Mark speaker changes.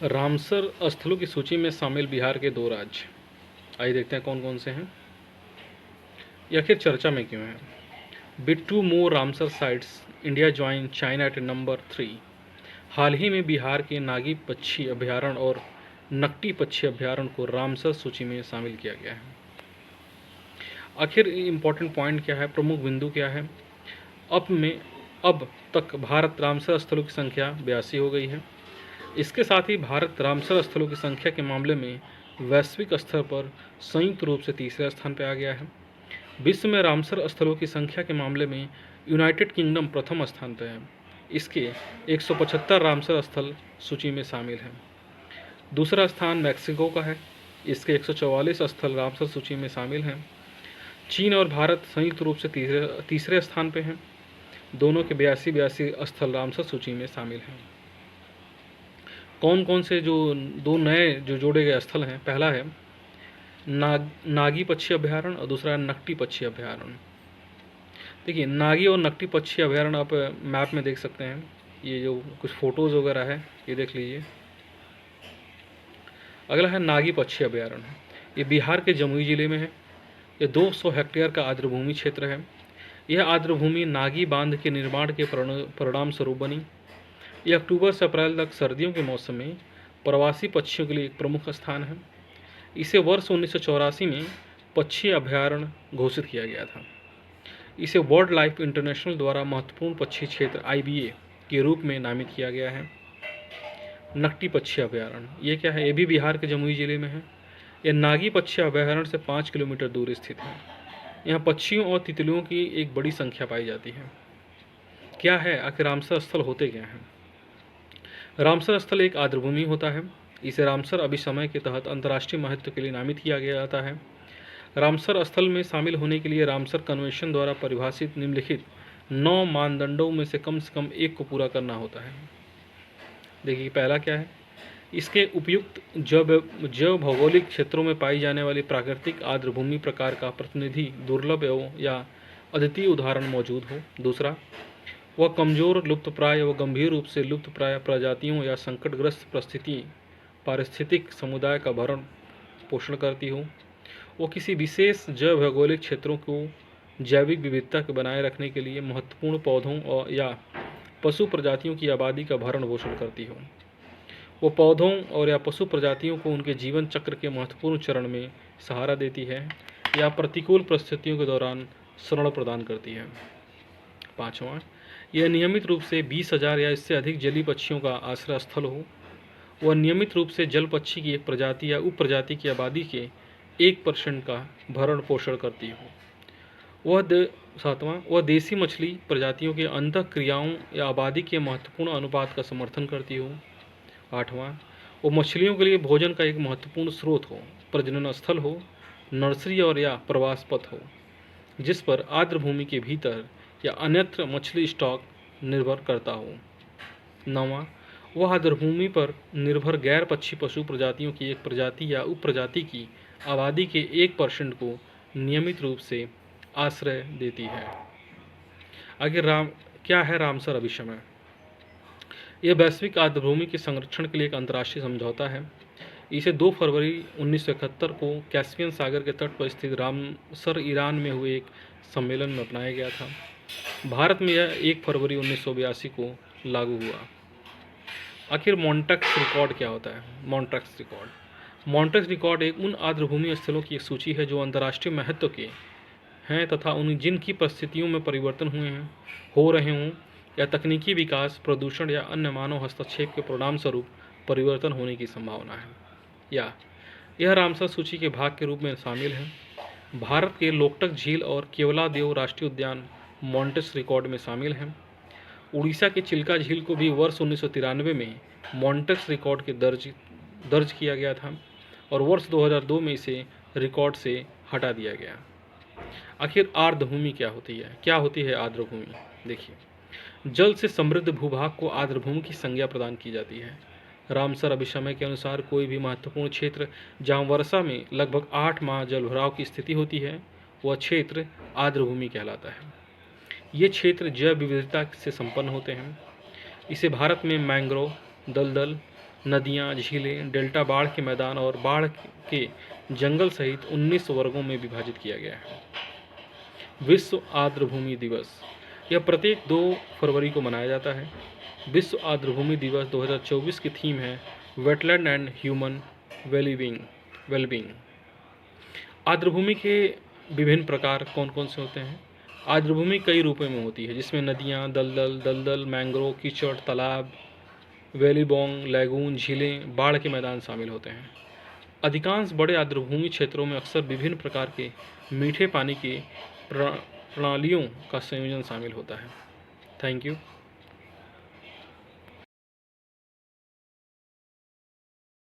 Speaker 1: Ramsar स्थलों की सूची में शामिल बिहार के 2 राज्य। आइए देखते हैं कौन कौन से हैं, ये आखिर चर्चा में क्यों हैं। With 2 more Ramsar sites, India join China eight number 3। हाल ही में बिहार के नागी पक्षी अभयारण्य और नकटी पक्षी अभयारण्य को रामसर सूची में शामिल किया गया है। आखिर इम्पोर्टेंट पॉइंट क्या है, प्रमुख बिंदु क्या है। अब तक भारत रामसर स्थलों की संख्या 82 हो गई है। इसके साथ ही भारत रामसर स्थलों की संख्या के मामले में वैश्विक स्तर पर संयुक्त रूप से तीसरे स्थान पर आ गया है। विश्व में रामसर स्थलों की संख्या के मामले में यूनाइटेड किंगडम प्रथम स्थान पर है। इसके 175 रामसर स्थल सूची में शामिल हैं। दूसरा स्थान मैक्सिको का है, इसके 144 स्थल रामसर सूची में शामिल हैं। चीन और भारत संयुक्त रूप से तीसरे स्थान पर हैं। दोनों के 82 स्थल रामसर सूची में शामिल हैं। कौन कौन से जो 2 नए जो जोड़े गए स्थल हैं, पहला है नागी पक्षी अभयारण्य और दूसरा है नकटी पक्षी अभयारण्य। देखिए, नागी और नकटी पक्षी अभयारण्य आप मैप में देख सकते हैं। ये जो कुछ फोटोज़ वगैरह है ये देख लीजिए। अगला है नागी पक्षी अभयारण्य, ये बिहार के जमुई जिले में है। ये 200 हेक्टेयर का आर्द्रभूमि क्षेत्र है। यह आर्द्रभूमि नागी बांध के निर्माण के परिणाम स्वरूप बनी। यह अक्टूबर से अप्रैल तक सर्दियों के मौसम में प्रवासी पक्षियों के लिए एक प्रमुख स्थान है। इसे वर्ष 1984 में पक्षी अभयारण्य घोषित किया गया था। इसे वर्ल्ड लाइफ इंटरनेशनल द्वारा महत्वपूर्ण पक्षी क्षेत्र IBA के रूप में नामित किया गया है। नकटी पक्षी अभयारण्य, ये क्या है, ये भी बिहार के जमुई जिले में है। यह नागी पक्षी अभयारण्य से 5 किलोमीटर दूर स्थित है। यहाँ पक्षियों और तितलियों की एक बड़ी संख्या पाई जाती है। क्या है आखिर रामसर स्थल होते क्या हैं। रामसर स्थल एक आर्द्रभूमि होता है। इसे रामसर अभिसमय के तहत अंतर्राष्ट्रीय महत्व के लिए नामित किया गया जाता है। रामसर स्थल में शामिल होने के लिए रामसर कन्वेंशन द्वारा परिभाषित निम्नलिखित 9 मानदंडों में से कम 1 को पूरा करना होता है। देखिए, पहला क्या है, इसके उपयुक्त जैव भौगोलिक क्षेत्रों में पाई जाने वाली प्राकृतिक आर्द्रभूमि प्रकार का प्रतिनिधि दुर्लभ एवं या अद्वितीय उदाहरण मौजूद हो। दूसरा, वह कमजोर, लुप्तप्राय व गंभीर रूप से लुप्तप्राय प्रजातियों या संकटग्रस्त पारिस्थितिक समुदाय का भरण पोषण करती हो। वो किसी विशेष जैव भौगोलिक क्षेत्रों को जैविक विविधता को बनाए रखने के लिए महत्वपूर्ण पौधों और या पशु प्रजातियों की आबादी का भरण पोषण करती हो। वो पौधों और या पशु प्रजातियों को उनके जीवन चक्र के महत्वपूर्ण चरण में सहारा देती है या प्रतिकूल परिस्थितियों के दौरान शरण प्रदान करती है। पाँचवां, यह नियमित रूप से 20,000 या इससे अधिक जलीय पक्षियों का आश्रय स्थल हो। वह नियमित रूप से जल पक्षी की एक प्रजाति या उप प्रजाति की आबादी के 1% का भरण पोषण करती हो। सातवां, वह देसी मछली प्रजातियों के अंतः क्रियाओं या आबादी के महत्वपूर्ण अनुपात का समर्थन करती हो। आठवां, वो मछलियों के लिए भोजन का एक महत्वपूर्ण स्रोत हो, प्रजनन स्थल हो, नर्सरी और या प्रवास पथ हो, जिस पर आर्द्रभूमि के भीतर या अन्यत्र मछली स्टॉक निर्भर करता हो। नौवां, वह आर्द्रभूमि पर निर्भर गैर पक्षी पशु प्रजातियों की एक प्रजाति या उप प्रजाति की आबादी के 1% को नियमित रूप से आश्रय देती है। आगे क्या है रामसर अभिसमय। यह वैश्विक आर्द्रभूमि के संरक्षण के लिए एक अंतर्राष्ट्रीय समझौता है। इसे 2 फरवरी 1971 को कैस्पियन सागर के तट पर स्थित रामसर ईरान में हुए एक सम्मेलन में अपनाया गया था। भारत में यह 1 फरवरी 1982 को लागू हुआ। आखिर मॉन्ट्रैक्स रिकॉर्ड क्या होता है। मॉन्ट्रैक्स रिकॉर्ड एक उन आर्द्रभूमि स्थलों की एक सूची है जो अंतर्राष्ट्रीय महत्व के हैं तथा उन जिनकी परिस्थितियों में परिवर्तन हुए हैं, हो रहे हों या तकनीकी विकास, प्रदूषण या अन्य मानव हस्तक्षेप के परिणाम स्वरूप परिवर्तन होने की संभावना है, या यह रामसर सूची के भाग के रूप में शामिल है। भारत के लोकटक झील और केवलादेव राष्ट्रीय उद्यान मॉन्ट्रैक्स रिकॉर्ड में शामिल हैं। उड़ीसा के चिल्का झील को भी वर्ष 1993 में मॉन्ट्रैक्स रिकॉर्ड के दर्ज किया गया था और वर्ष 2002 में इसे रिकॉर्ड से हटा दिया गया। आखिर आर्द्रभूमि क्या होती है आर्द्रभूमि। देखिए, जल से समृद्ध भूभाग को आर्द्रभूमि की संज्ञा प्रदान की जाती है। रामसर अभिसमय के अनुसार कोई भी महत्वपूर्ण क्षेत्र जहाँ वर्षा में लगभग 8 माह जलभराव की स्थिति होती है, वह क्षेत्र आर्द्रभूमि कहलाता है। ये क्षेत्र जैव विविधता से संपन्न होते हैं। इसे भारत में मैंग्रोव, दलदल, नदियाँ, झीलें, डेल्टा बाढ़ के मैदान और बाढ़ के जंगल सहित 19 वर्गों में विभाजित किया गया है। विश्व आर्द्रभूमि दिवस, यह प्रत्येक 2 फरवरी को मनाया जाता है। विश्व आर्द्रभूमि दिवस 2024 की थीम है वेटलैंड एंड ह्यूमन वेलबींग। आर्द्रभूमि के विभिन्न प्रकार कौन कौन से होते हैं? आर्द्रभूमि कई रूपों में होती है, जिसमें नदियाँ, दलदल, मैंग्रोव, कीचड़, तालाब, वैलीबोंग, लैगून, झीलें, बाढ़ के मैदान शामिल होते हैं। अधिकांश बड़े आर्द्रभूमि क्षेत्रों में अक्सर विभिन्न प्रकार के मीठे पानी की प्रणालियों का संयोजन शामिल होता है। Thank you.